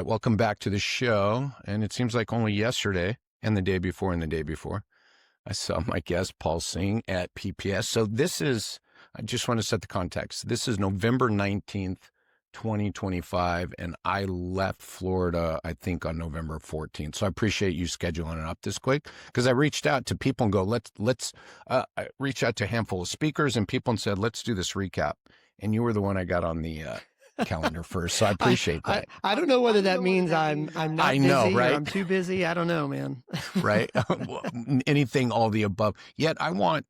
right, welcome back to the show. And it seems like only yesterday and the day before I saw my guest, Paul Singh, at PPS. So I just want to set the context. This is November 19th, 2025, and I left Florida, I think, on November 14th. So I appreciate you scheduling it up this quick, because I reached out to people and go, I reached out to a handful of speakers and people and said, let's do this recap. And you were the one I got on the calendar first. So I appreciate that. I don't know whether that means I'm not busy, right? Or I'm too busy. I don't know, man. Right. Anything, all the above. Yet I'm going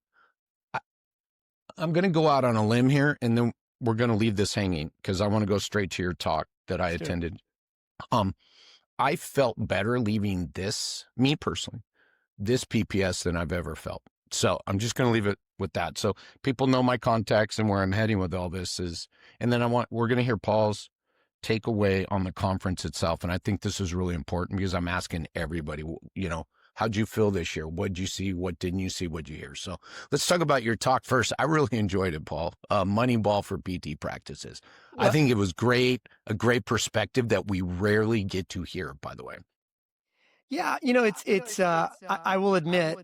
to go out on a limb here, and then we're going to leave this hanging because I want to go straight to your talk that I attended. I felt better leaving me personally, this PPS than I've ever felt. So I'm just going to leave it with that. So people know my context and where I'm heading with all this is, and then we're going to hear Paul's takeaway on the conference itself. And I think this is really important because I'm asking everybody, how'd you feel this year? What'd you see? What didn't you see? What'd you hear? So let's talk about your talk first. I really enjoyed it, Paul. Moneyball for PT practices. Well, I think it was great, a great perspective that we rarely get to hear, by the way. Yeah, I will admit,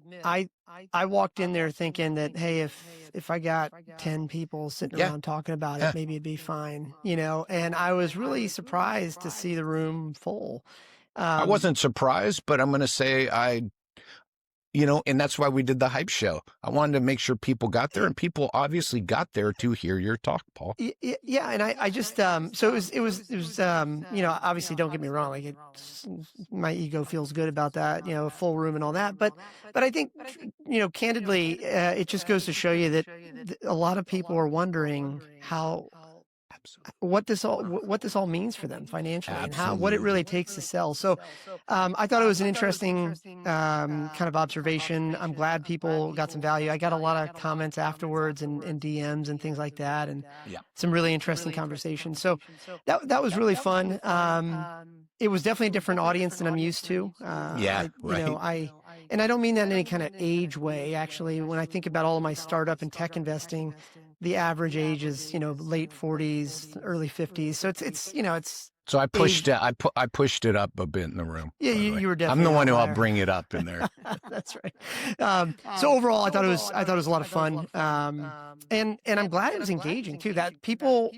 I walked in there thinking that, hey, if I got 10 people sitting around talking about it, maybe it'd be fine, and I was really surprised to see the room full. I wasn't surprised, but I'm going to say and that's why we did the hype show. I wanted to make sure people got there, and people obviously got there to hear your talk, Paul. Yeah. And I just, so it was, obviously don't get me wrong. Like my ego feels good about that, full room and all that. But I think, candidly, it just goes to show you that a lot of people are wondering what this all means for them financially. Absolutely. And what it really takes to sell. So I thought it was an interesting kind of observation. I'm glad people got some value. I got a lot of comments afterwards and DMs and things like that, and some really interesting conversations. So that was really fun. It was definitely a different audience than I'm used to. Right. And I don't mean that in any kind of age way. Actually, when I think about all of my startup and tech investing, the average age is, late 40s, early 50s. So it's. So I pushed it. I pushed it up a bit in the room. Yeah, you were definitely. I'm the one who'll bring it up in there. That's right. So overall, I thought it was a lot of fun. And I'm glad it was engaging too. That people,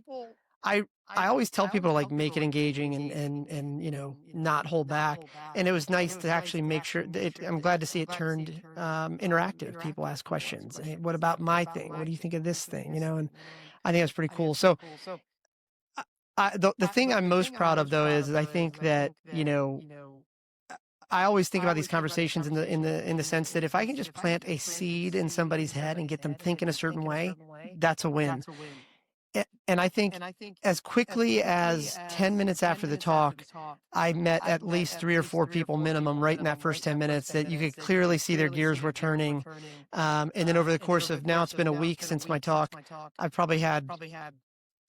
I always tell people to like make it engaging and not hold back. And it was nice to actually make sure that I'm glad to see it turned interactive. People ask questions. Hey, what about my thing? What do you think of this thing? And I think that's pretty cool. So the thing I'm most proud of though is I think that, I always think about these conversations in the sense that if I can just plant a seed in somebody's head and get them thinking a certain way, that's a win. And I think as quickly as 10 minutes after the talk, I met at least 3 or 4 people minimum right in that first 10 minutes that you could clearly see their gears were turning. And then over the course of, now it's been a week since my talk, I've probably had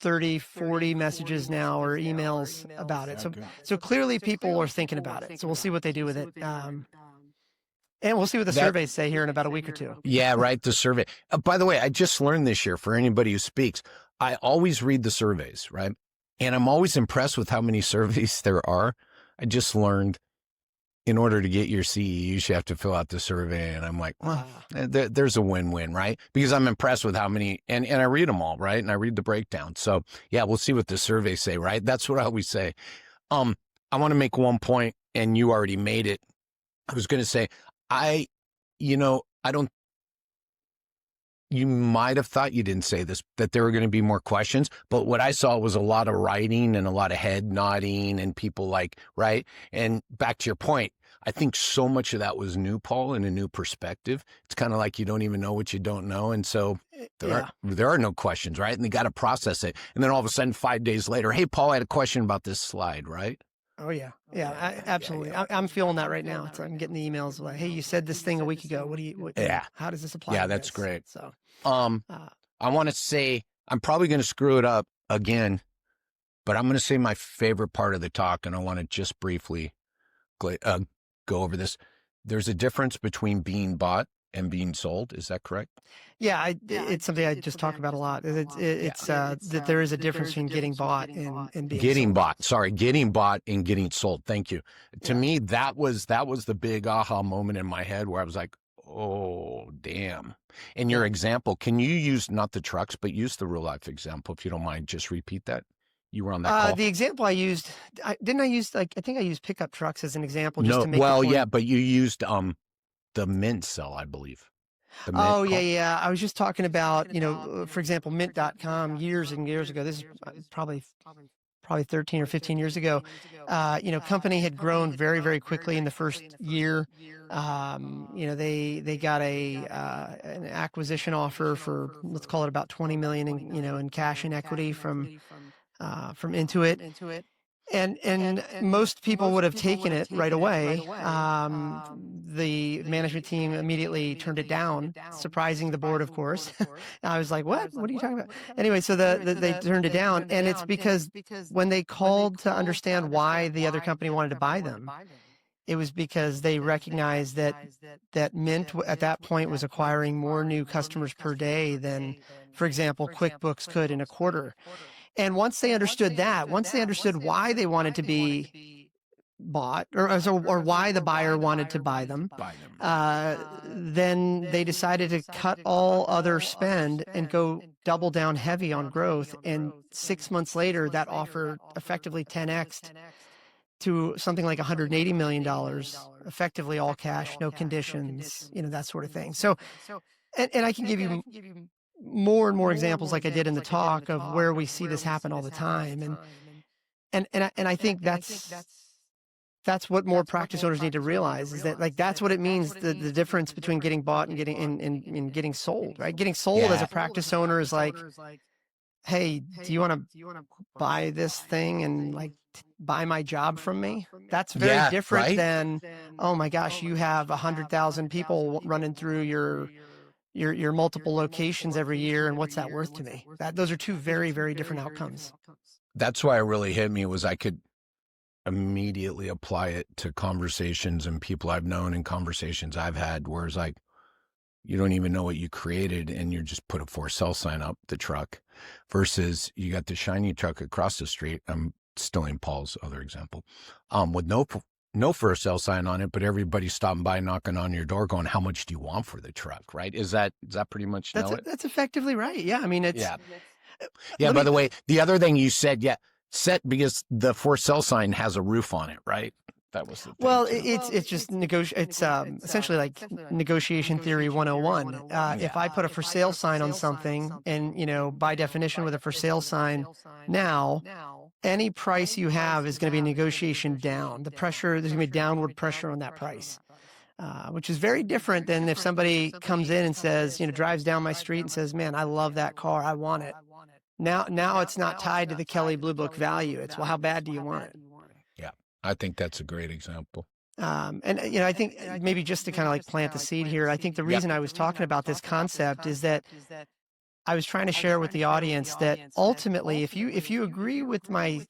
30, 40 messages now or emails about it. So clearly people are thinking about it. So we'll see what they do with it. And we'll see what the surveys say here in about a week or two. Yeah, right. The survey. By the way, I just learned this year for anybody who speaks, I always read the surveys, right? And I'm always impressed with how many surveys there are. I just learned in order to get your CE, you should have to fill out the survey. And I'm like, well, there's a win-win, right? Because I'm impressed with how many, and I read them all, right? And I read the breakdown. So yeah, we'll see what the surveys say, right? That's what I always say. I want to make one point, and you already made it. I was going to say, you might have thought, you didn't say this, that there were going to be more questions, but what I saw was a lot of writing and a lot of head nodding and people right? And back to your point, I think so much of that was new, Paul, and a new perspective. It's kind of like you don't even know what you don't know. And so there are no questions, right? And they got to process it. And then all of a sudden, 5 days later, hey, Paul, I had a question about this slide, right? Oh, yeah. Yeah, absolutely. I'm feeling that right now. I'm getting the emails like, hey, you said this thing a week ago. How does this apply? Yeah, that's great. So, I want to say, I'm probably going to screw it up again, but I'm going to say my favorite part of the talk, and I want to just briefly go over this. There's a difference between being bought and being sold. Is that correct? Yeah, it's something I just talk about a lot. It's that there is a difference between getting bought and being Getting sold. bought. Sorry, getting bought and getting sold. Thank you. To Yeah. me, that was the big aha moment in my head where I was like, oh, damn. In your example, can you use not the trucks, but use the real life example if you don't mind? Just repeat that. You were on that call. The example I used, I think I used pickup trucks as an example just No, to make the well, point. yeah, but you used the mint cell, I believe. The mint Oh, call? yeah. I was just talking about, for example, mint.com years and years ago. This is probably 13 or 15 years ago. Company had grown very, very quickly in the first year. They got an acquisition offer for, let's call it about 20 million in cash and equity from Intuit. And most people would have taken it right away. The management team immediately turned it down, surprising the board, of course. I was like, "What? What are you talking about?" Anyway, so they turned it down, and it's because when they called to understand why the other company wanted to buy them, it was because they recognized that Mint at that point was acquiring more new customers per day than, for example, QuickBooks could in a quarter. And once they understood why they wanted to be bought, or why the buyer wanted to buy them, then they decided to cut all other spend and go double down heavy on growth. And 6 months later, that offer effectively 10x'd to something like $180 million, effectively all cash, no conditions, that sort of thing. So, and I can give you more and more examples like I did in the talk of where we see this happen all the time. And I think that's what more practice owners need to realize, is that, like, that's what it means, the difference between getting bought and getting sold, right? Getting sold as a practice owner is like, hey, do you want to buy this thing and like buy my job from me? That's very different than, oh my gosh, you have 100,000 people running through your multiple locations every year, and what's that worth to me? Those are two very, very different outcomes. That's why it really hit me, was I could immediately apply it to conversations and people I've known and conversations I've had, where it's like, you don't even know what you created and you just put a for sale sign up the truck, versus you got the shiny truck across the street. I'm stealing Paul's other example, with no for sale sign on it, but everybody stopping by, knocking on your door, going, "How much do you want for the truck?" Right? Is that pretty much That's effectively right. Yeah, I mean, it's yeah. By the way, the other thing you said, because the for sale sign has a roof on it, right? That was the thing. Well, it's just it's essentially like negotiation theory 101. If I put a for sale sign on something, and by definition with a for sale sign now, any price you have is going to be a negotiation down. There's going to be downward pressure on that price, which is very different than if somebody comes in and says, drives down my street and says, "Man, I love that car. I want it." Now it's not tied to the Kelley Blue Book value. It's, well, how bad do you want it? Yeah, I think that's a great example. I think maybe just to kind of like plant the seed here, I think the reason I was talking about this concept is that I was trying to share with the audience that ultimately, if you agree with my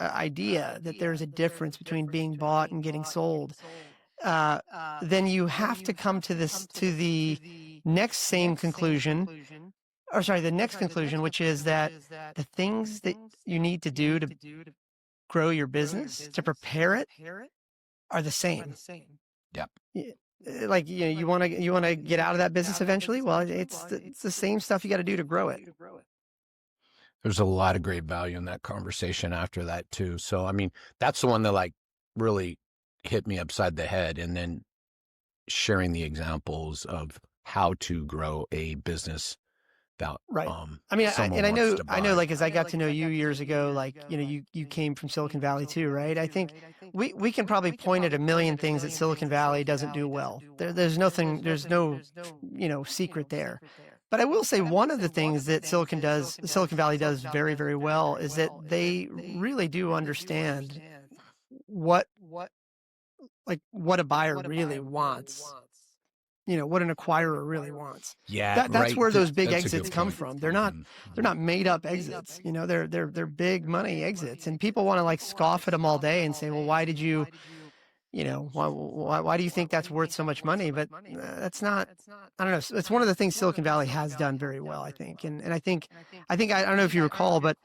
idea that there's a difference between being bought and getting sold, then you have to come to the next conclusion, which is that the things that you need to do to grow your business, to prepare it, are the same. Yep. Like, you want to get out of that business eventually. Well, it's the same stuff you got to do to grow it. There's a lot of great value in that conversation after that too. So, I mean, that's the one that like really hit me upside the head, and then sharing the examples of how to grow a business. Right. I mean, I know, like, as I got to know you years ago, like, you came from Silicon Valley too, right? I think we can probably point at a million things that Silicon Valley doesn't do well. There's no secret there. But I will say one of the things that Silicon Valley does very, very well is that they really do understand what a buyer really wants. What an acquirer really wants. Yeah, that's where those big exits come from. They're not made up exits. They're big money exits, and people want to like scoff at them all day and say, well, why did you why do you think that's worth so much money? But that's not, I don't know. It's one of the things Silicon Valley has done very well, I think. And I don't know if you recall, but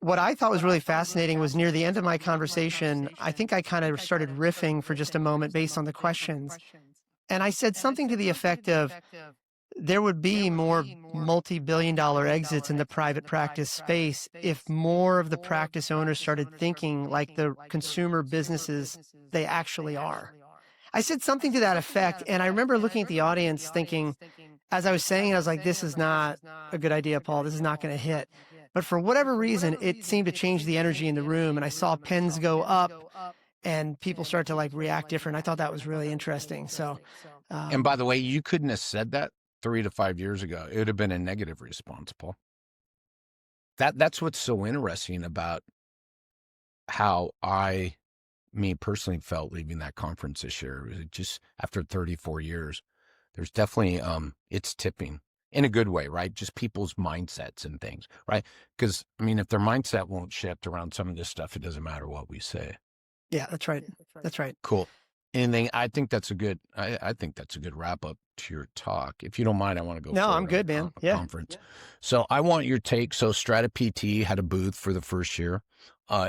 what I thought was really fascinating was near the end of my conversation, I think I kind of started riffing for just a moment based on the questions. And I said something to the effect of, there would be more multi-billion-dollar exits in the private practice space if more of the practice owners started thinking like the consumer businesses they actually are. I said something to that effect, and I remember looking at the audience thinking, as I was saying, I was like, this is not a good idea, Paul. This is not going to hit. But for whatever reason, it seemed to change the energy in the room, and I saw pens go up and people start to like react different. I thought that was really interesting. So, and by the way, you couldn't have said that 3 to 5 years ago. It would have been a negative response, Paul. That's what's so interesting about how me personally felt leaving that conference this year. Just after 34 years, there's definitely, it's tipping in a good way, right? Just people's mindsets and things, right? Because, I mean, if their mindset won't shift around some of this stuff, it doesn't matter what we say. Yeah, that's right. That's right. Cool. Anything? I think that's a good, I think that's a good wrap up to your talk. If you don't mind, I want to go. No, I'm good, man. Yeah. Conference. Yeah. So I want your take. So STRATAPT had a booth for the first year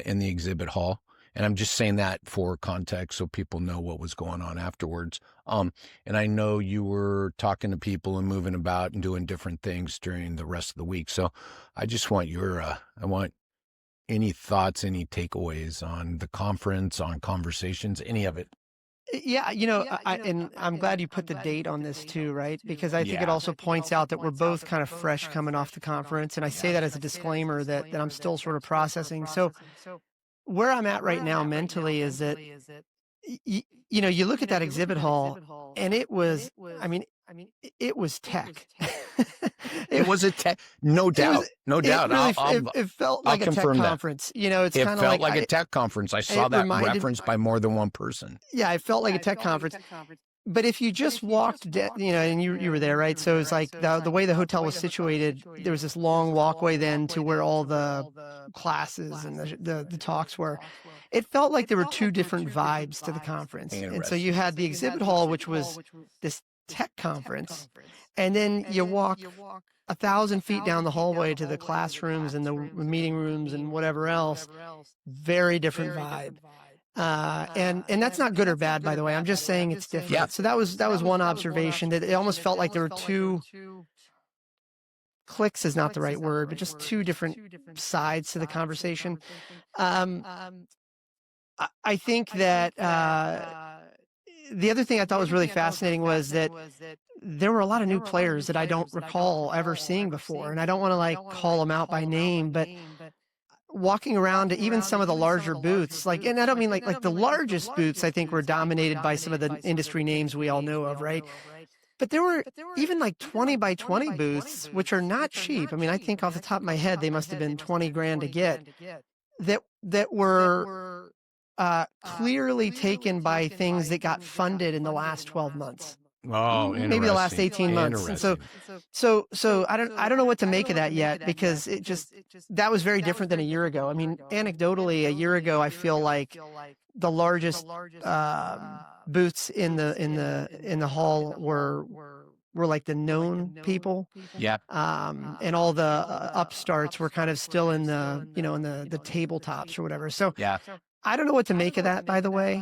in the exhibit hall. And I'm just saying that for context so people know what was going on afterwards. And I know you were talking to people and moving about and doing different things during the rest of the week. So I just want I want any thoughts, any takeaways on the conference, on conversations, any of it. Yeah, I'm glad you put the date on this too, right? Because I think it also points out that we're both kind of fresh coming off the conference. And I say that as a disclaimer that I'm still sort of processing. So where I'm at right now mentally is that, you look at that exhibit hall and it was, it was tech. It was a tech, no doubt, no doubt. It felt like a tech conference. It's kind of like a tech conference. I saw that referenced by more than one person. Yeah, it felt like a tech conference. But if you just walked, and you were there, right? So it's like the way the hotel was situated, there was this long walkway then to where all the classes and the talks were. It felt like there were two different vibes to the conference. And so you had the exhibit hall, which was this tech conference, and then you walk 1,000 feet down the hallway to the classrooms and the meeting rooms and whatever else. Very different vibe. And that's not good or bad, by the way. I'm just saying it's different. Yeah. So that was one observation, that it almost felt like there were two clicks is not the right word, but just two different sides to the conversation. I think that the other thing I thought was really fascinating was that there were a lot of new players that I don't recall ever seeing before. And I don't want to like call them out by name, but walking around to even some of the larger booths, and I don't mean like the largest booths, I think were dominated by some of the industry names we all know of, right? But there were even like 20 by 20 booths, which are not cheap. I mean, I think off the top of my head, they must have been 20 grand to get, that were clearly taken by things that got funded in the last 12 months. Oh, maybe the last 18 months. And so I don't know what to make of that yet, because that was very different than a year ago. I mean, anecdotally, a year ago, I feel like the largest booths in the hall were like the known people. Yeah. And all the upstarts were kind of still in the, in the tabletops or whatever. So yeah. I don't know what to make of that, by the way.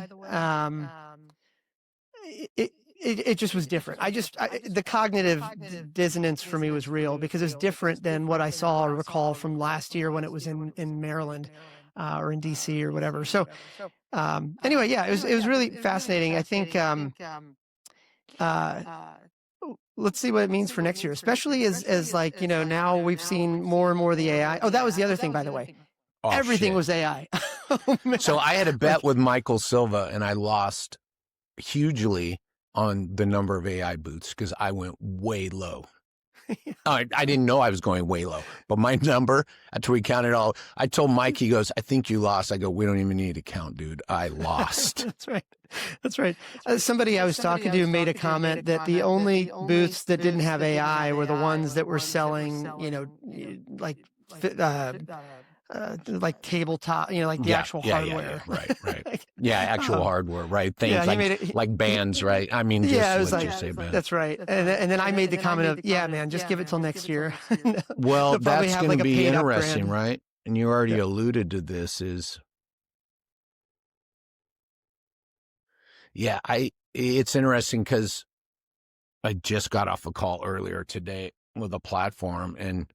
It just was different. The cognitive dissonance for me was real, because it's different than what I saw or recall from last year when it was in Maryland or in DC or whatever. So anyway, yeah, it was really fascinating. I think let's see what it means for next year, especially as like, now we've seen more and more of the AI. Oh, that was the other thing, by the way. Oh, everything was AI. Oh, so I had a bet with Michael Silva, and I lost hugely on the number of AI booths because I went way low. I didn't know I was going way low, but my number, after we counted all, I told Mike, he goes, I think you lost. I go, we don't even need to count, dude. I lost. That's right. Somebody I was talking to made a comment that the only booths that didn't have AI were the ones that were selling, like like tabletop, like the actual hardware. Right. Yeah, actual hardware, right? Things he made it, like bands, right? I mean, yeah, it just was let's like, just say bands. that's right. And then I made the comment of, yeah, man, just give it till next year. Well, They'll probably that's have going like to a be paid interesting, upgrade. right? And you already Yeah. alluded to this is, yeah, it's interesting because I just got off a call earlier today with a platform and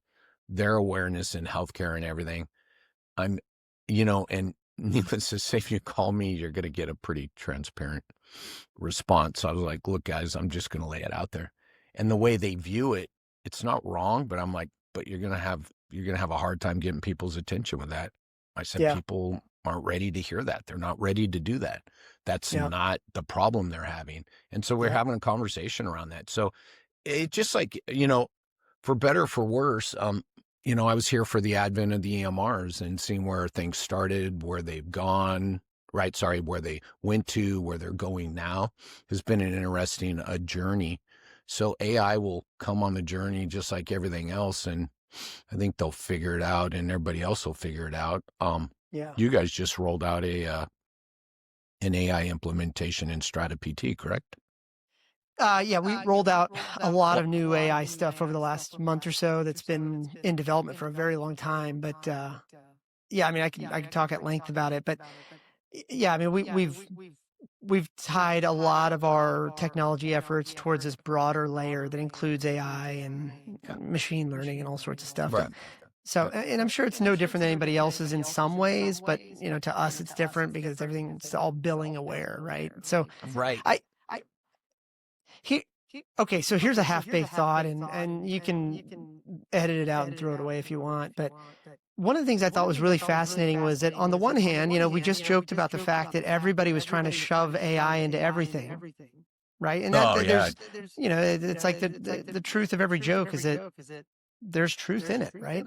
their awareness in healthcare and everything. I'm, and needless to say, if you call me, you're going to get a pretty transparent response. So I was like, look, guys, I'm just going to lay it out there. And the way they view it, it's not wrong, but I'm like, but you're going to have a hard time getting people's attention with that. I said, Yeah. people aren't ready to hear that. They're not ready to do that. That's Yeah. not the problem they're having. And so we're having a conversation around that. So it just like, for better or for worse, I was here for the advent of the EMRs and seeing where things started, where they've gone, right? Sorry, where they went to, where they're going now has been an interesting journey. So AI will come on the journey just like everything else. And I think they'll figure it out and everybody else will figure it out. You guys just rolled out an AI implementation in STRATAPT, correct? Yeah, we rolled out a lot of new AI stuff over the last month or so that's been in development for a very long time. But yeah, I mean, I can talk at length about it. But yeah, I mean, we've tied a lot of our technology efforts towards this broader layer that includes AI and machine learning and all sorts of stuff. Right. So, and I'm sure it's no different than anybody else's in some ways, but to us it's different because everything's all billing aware, right? So, right. Okay, so here's a half-baked thought, and you can edit it out and throw it away if you want. But one of the things I thought was really fascinating was that on the one hand, we just joked about the fact that everybody was trying to shove AI into everything, right? And there's, it's like the truth of every joke is that there's truth in it, right?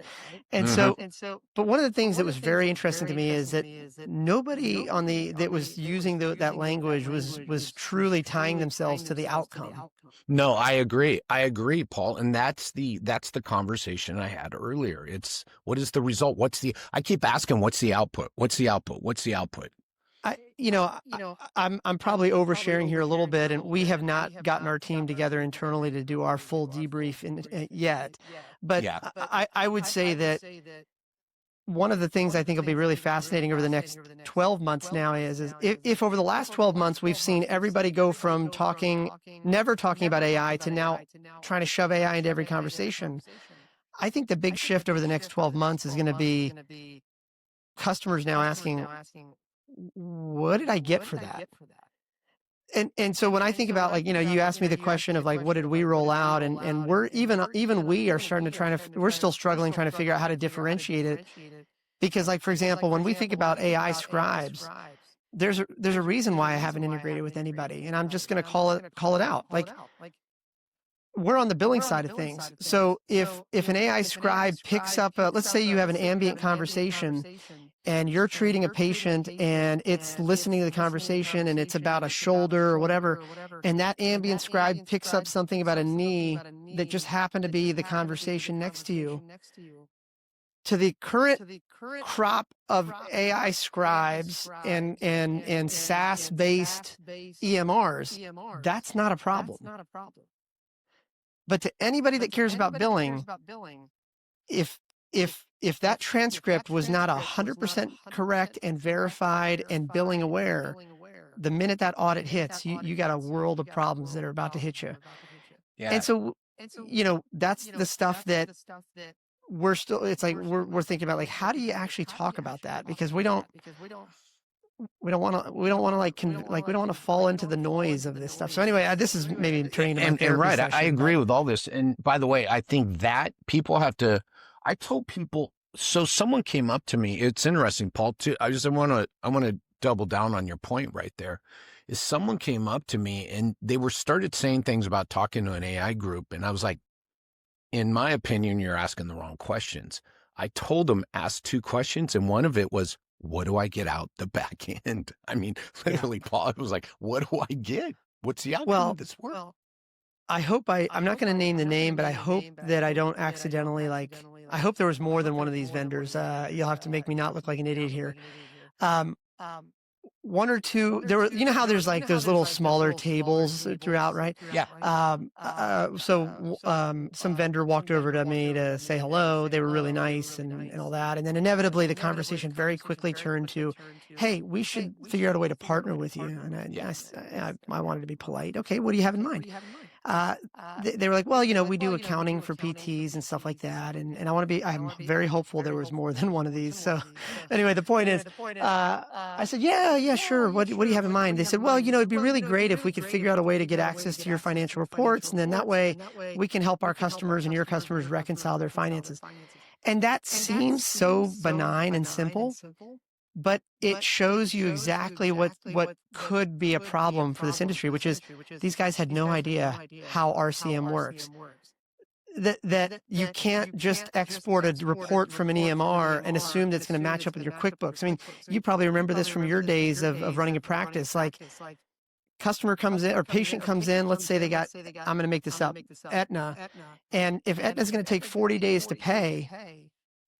And so, but one of the things that was very interesting to me is that nobody that was using that language was truly tying themselves to the outcome. No, I agree, Paul. And that's the conversation I had earlier. It's what is the result? I keep asking, what's the output? What's the output? What's the output? I'm probably oversharing here a little bit, and we have not gotten our team together internally to do our full debrief yet. But I would say that one of the things I think will be really fascinating over the next 12 months now is if over the last 12 months we've seen everybody go from never talking about AI to now trying to shove AI into every conversation, I think the big shift over the next 12 months is going to be customers now asking, what did I get for that? And so when I think about you asked me the question of what did we roll out, and we're even we are starting to we're still struggling trying to figure out how to differentiate it, because for example, when we think about AI scribes, there's a reason why I haven't integrated with anybody, and I'm just going to call it out. We're on the billing side of things. So if an AI scribe picks up let's say you have an ambient conversation and you're treating a patient and it's listening to the conversation and it's about a shoulder or whatever, and that ambient scribe picks up something about a knee that just happened to be the conversation next to you, to the current crop of AI scribes and SaaS-based EMRs, that's not a problem. But to anybody that cares about billing, if that transcript was not 100% correct and verified and billing aware, the minute that audit hits, you got a world of problems that are about to hit you. Yeah. And so, that's the stuff that we're still, it's like we're thinking about how do you actually talk about that? Because we don't want to fall into the noise of this stuff. So anyway, this is maybe turning into my therapy session. I agree with all this. And by the way, I think that people have to, I told people, so someone came up to me. It's interesting, Paul, too. I want to double down on your point right there. Is someone came up to me and they started saying things about talking to an AI group. And I was like, in my opinion, you're asking the wrong questions. I told them, ask two questions. And one of it was, what do I get out the back end? I mean, literally, Paul, it was like, what do I get? What's the outcome of this work? I hope I'm not going to name the name, but I hope that I don't accidentally I hope there was more than one of these vendors. You'll have to make me not look like an idiot here. One or two, there were, you know how there's like those little smaller tables throughout, right? Yeah. Some vendor walked over to me to say hello. They were really nice and all that. And then inevitably the conversation very quickly turned to, hey, we should figure out a way to partner with you. And I wanted to be polite. Okay, what do you have in mind? They were like, well, we do accounting for PTs and stuff like that. And I'm very hopeful there was more than one of these. So anyway, the point is, I said, yeah, sure. What do you have in mind? They said, well, it'd be really great if we could figure out a way to get access to your financial reports. And then that way we can help our customers and your customers reconcile their finances. And that seems so benign and simple, but it shows you exactly what could be a problem for this industry, which is these guys had no idea how RCM works. That you can't just export a report from an EMR and assume that's going to match up with your QuickBooks. I mean, you probably remember this from your days of running a practice. Like, customer comes in or patient comes in, let's say they got, I'm going to make this up, Aetna. And if Aetna is going to take 40 days to pay,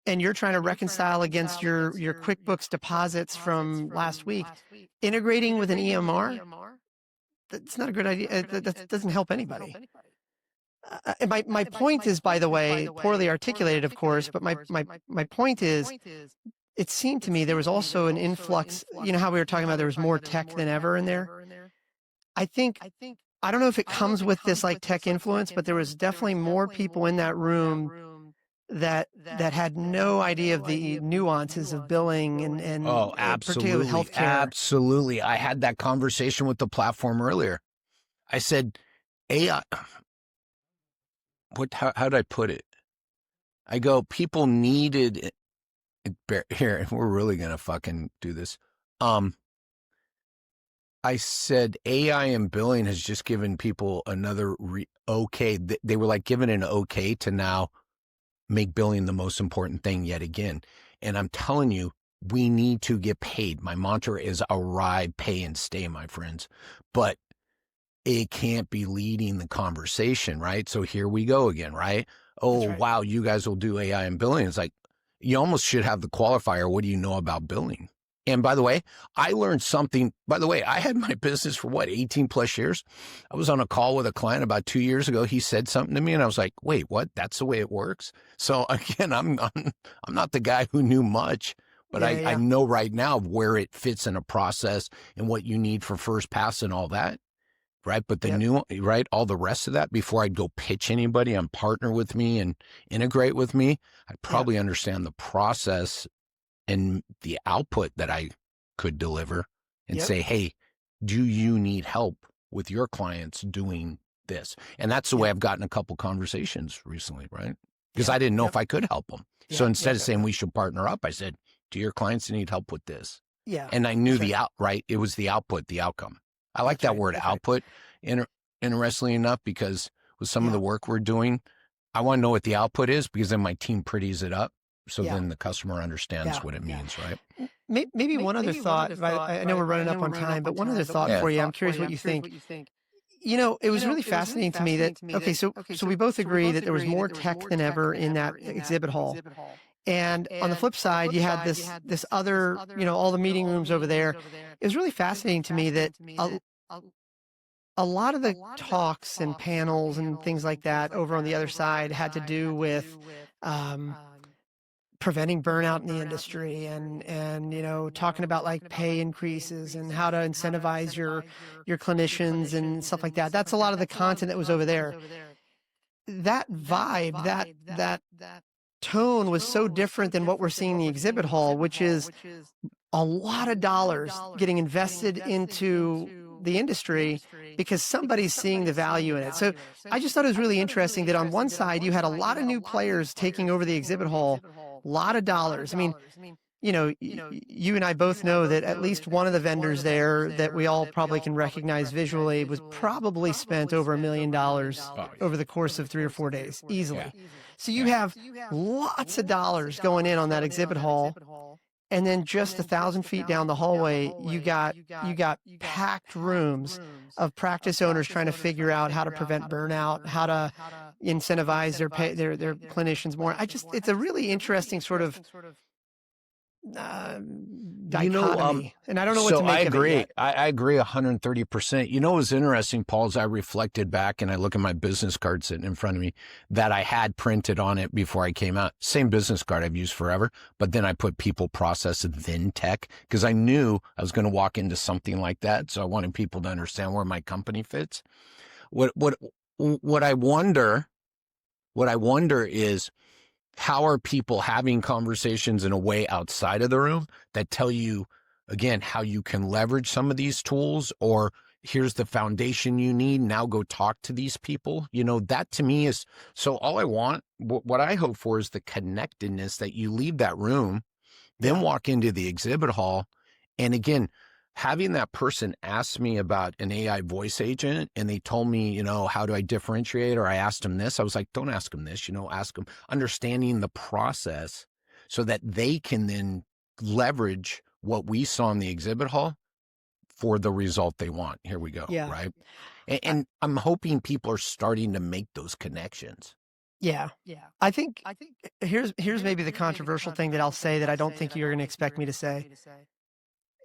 and you're trying to reconcile against your QuickBooks deposits from last week, integrating with an EMR, that's not a good idea. That doesn't help anybody. My point is, by the way, poorly articulated, of course, but my point is, it seemed to me there was also an influx. You know how we were talking about there was more tech than ever in there? I don't know if it comes with this like tech influence, but there was definitely more people in that room that had no idea of the nuances of billing and particularly with healthcare. Absolutely. I had that conversation with the platform earlier. I said, AI, how did I put it? I go, people needed it. Here, we're really going to fucking do this. I said, AI and billing has just given people another okay. They were like given an okay to now make billing the most important thing yet again. And I'm telling you, we need to get paid. My mantra is arrive, pay, and stay, my friends. But it can't be leading the conversation, right? So here we go again, right? Oh, right. Wow, you guys will do AI and billing. It's like, you almost should have the qualifier, what do you know about billing? And by the way, I learned something. By the way, I had my business for 18 plus years. I was on a call with a client about 2 years ago. He said something to me and I was like, wait, what? That's the way it works? So again, I'm not the guy who knew much, but I know right now where it fits in a process and what you need for first pass and all that. Right. But all the rest of that, before I'd go pitch anybody and partner with me and integrate with me, I'd probably understand the process and the output that I could deliver and say, hey, do you need help with your clients doing this? And that's the way I've gotten a couple conversations recently, right? Because I didn't know if I could help them. So instead of saying we should partner up, I said, do your clients need help with this? Yeah. And I knew it was the output, the outcome. I like that word output, interestingly enough, because with some of the work we're doing, I want to know what the output is because then my team pretties it up. So then the customer understands what it means, right? Maybe one other thought. I know we're running up on time, but one other thought for you. I'm curious what you think. It was really fascinating to me that, okay, so we both agree that there was more tech than ever in that exhibit hall. And on the flip side, you had this other, all the meeting rooms over there. It was really fascinating to me that a lot of the talks and panels and things like that over on the other side had to do with preventing burnout in the industry and talking about like pay increases and how to incentivize your clinicians and stuff like that. That's a lot of the content that was over there. That vibe, that tone was so different than what we're seeing in the exhibit hall, which is a lot of dollars getting invested into the industry because somebody's seeing the value in it. So I just thought it was really interesting that on one side, you had a lot of new players taking over the exhibit hall, a lot of dollars. I mean, you and I both know that at least one of the vendors there that we all probably can recognize visually was probably spent over $1 million over the course of 3 or 4 days, easily. So you have lots of dollars going in on that exhibit hall. And then just 1,000 feet down the hallway, you got packed rooms of practice owners trying to figure out how to prevent burnout, how to incentivize their clinicians more. It's a really interesting sort of dichotomy, and I don't know what to make of it yet. I agree 130%. You know, it was interesting, Paul, as I reflected back and I look at my business card sitting in front of me that I had printed on it before I came out. Same business card I've used forever, but then I put people, process, then tech, because I knew I was going to walk into something like that. So I wanted people to understand where my company fits. What I wonder is, how are people having conversations in a way outside of the room that tell you, again, how you can leverage some of these tools, or here's the foundation you need. Now go talk to these people. You know, that to me is, so all I want, what I hope for is the connectedness that you leave that room, then walk into the exhibit hall. And again, having that person ask me about an AI voice agent and they told me, you know, how do I differentiate? Or I asked them this, I was like, don't ask them this, you know, ask them, understanding the process so that they can then leverage what we saw in the exhibit hall for the result they want. Here we go. Yeah. Right. And I'm hoping people are starting to make those connections. Yeah. I think here's maybe the controversial thing that I'll say that I don't think you're going to expect me to say.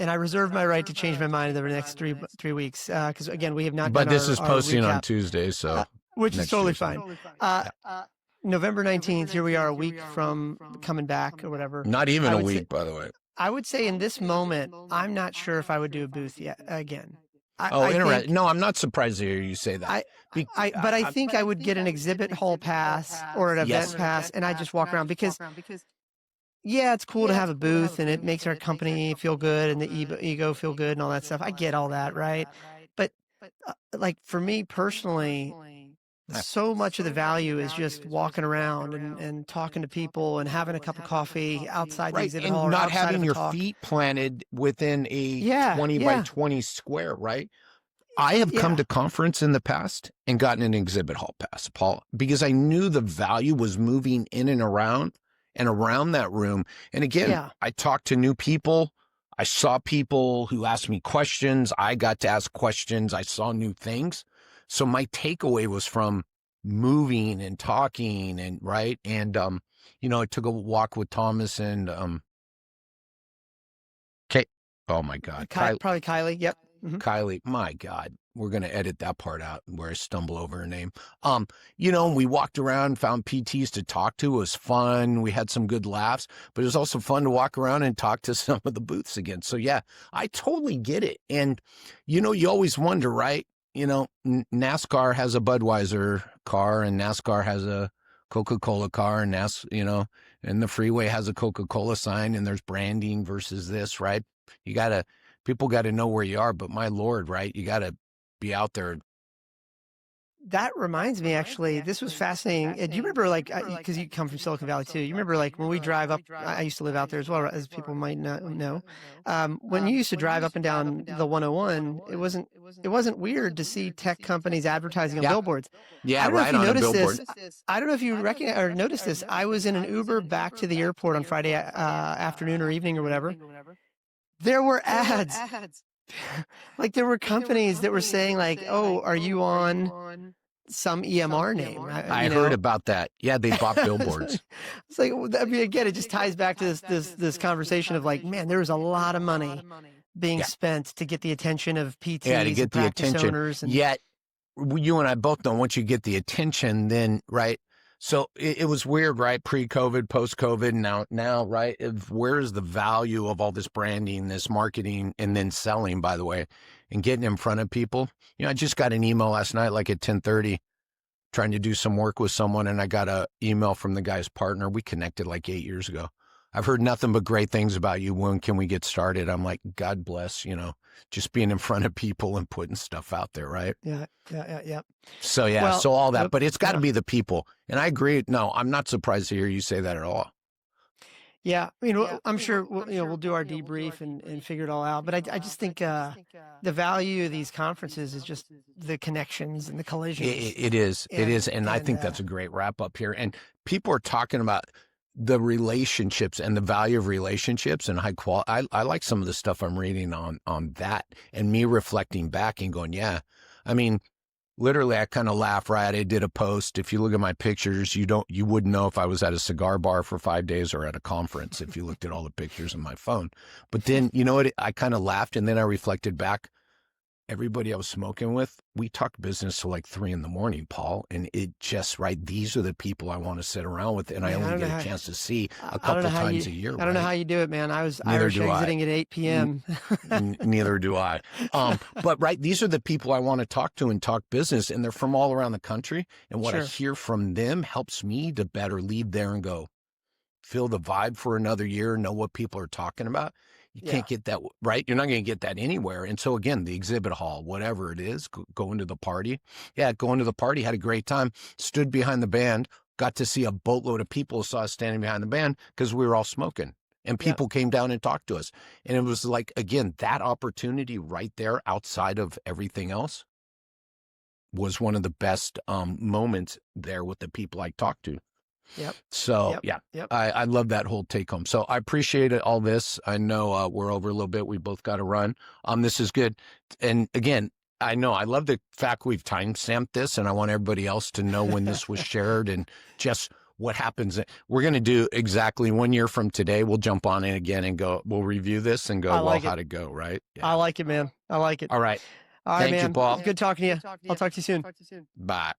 And I reserve my right to change my mind in the next three weeks, because again, we have not done. But this is posting recap on Tuesday, so which is totally fine. November 19th, here we are, a week from coming back or whatever. Not even a week, by the way. I would say in this moment, I'm not sure if I would do a booth yet again. Interesting. No, I'm not surprised to hear you say that. But I think I would get an exhibit hall pass or an event pass, and I just walk around because. Yeah, it's cool to have a booth, and it makes our company feel good and the ego feel good and all that stuff. I get all that, right? But like for me personally, so much of the value is just walking around and talking to people and having a cup of coffee outside the exhibit hall, and not having your feet planted within a 20 by 20 square, right? I have come to conference in the past and gotten an exhibit hall pass, Paul, because I knew the value was moving in and around that room. And again, I talked to new people. I saw people who asked me questions. I got to ask questions. I saw new things. So my takeaway was from moving and talking and right. And, you know, I took a walk with Thomas and, oh my God. Probably Kylie. Yep. Mm-hmm. Kylie, my God, we're going to edit that part out where I stumble over her name. You know, we walked around, found PTs to talk to. It was fun. We had some good laughs, but it was also fun to walk around and talk to some of the booths again. So yeah, I totally get it. And, you know, you always wonder, right? You know, NASCAR has a Budweiser car and NASCAR has a Coca-Cola car and you know, and the freeway has a Coca-Cola sign and there's branding versus this, right? People got to know where you are, but my Lord, right? You got to be out there. That reminds me, actually, this was fascinating. Do you remember, like, because you come from Silicon Valley too, you remember, like, when we drive up, I used to live out there as well, as people might not know. When you used to drive up and down the 101, it wasn't weird to see tech companies advertising on billboards. Yeah, right on a billboard. I don't know if you recognize or noticed this. I was in an Uber back to the airport on Friday afternoon or evening or whatever. There were ads. Like there were companies that were saying like, oh, are you on some EMR name? I heard about that. Yeah, they bought billboards. It's like, I mean, again, it just ties back to this conversation of like, man, there was a lot of money being spent to get the attention of PTs, to get the attention. Owners. Yet, you and I both know once you get the attention, then, right? So it was weird, right? Pre-COVID, post-COVID, now, right? Where is the value of all this branding, this marketing, and then selling, by the way, and getting in front of people? You know, I just got an email last night, like at 10:30, trying to do some work with someone, and I got an email from the guy's partner. We connected like 8 years ago. I've heard nothing but great things about you. When can we get started? I'm like, God bless, you know, just being in front of people and putting stuff out there, right? Yeah. So, so all that, but it's got to be the people. And I agree. No, I'm not surprised to hear you say that at all. Yeah. I mean, I'm sure we'll do our debrief and figure it all out. But I just think the value of these conferences is just the connections and the collisions. It is. And I think that's a great wrap up here. And people are talking about the relationships and the value of relationships and high quality. I like some of the stuff I'm reading on that and me reflecting back and going, yeah, I mean, literally, I kind of laugh, right? I did a post. If you look at my pictures, you wouldn't know if I was at a cigar bar for 5 days or at a conference if you looked at all the pictures on my phone. But then, you know what? I kind of laughed, and then I reflected back. Everybody I was smoking with, we talked business till like 3 a.m, Paul. And it just, right, these are the people I want to sit around with. And I Man, only get a chance to see a couple times a year. I don't know how you do it, man. I was Neither Irish do I. exiting at 8 p.m. Neither do I. But right, these are the people I want to talk to and talk business, and they're from all around the country. And what I Sure. hear from them helps me to better leave there and go, feel the vibe for another year, know what people are talking about. You can't get that, right? You're not going to get that anywhere. And so again, the exhibit hall, whatever it is, going to the party. Yeah, going to the party, had a great time, stood behind the band, got to see a boatload of people, saw us standing behind the band because we were all smoking. And people came down and talked to us. And it was like, again, that opportunity right there outside of everything else was one of the best moments there with the people I talked to. Yep. So I love that whole take home. So I appreciate all this. I know we're over a little bit. We both got to run. This is good. And again, I know I love the fact we've timestamped this, and I want everybody else to know when this was shared and just what happens. We're going to do exactly 1 year from today. We'll jump on it again and go, we'll review this and go, well, how'd it go? Right. Yeah. I like it, man. I like it. All right. All right, Thank you, man. Paul. Good talking to you. I'll talk to you soon. Bye.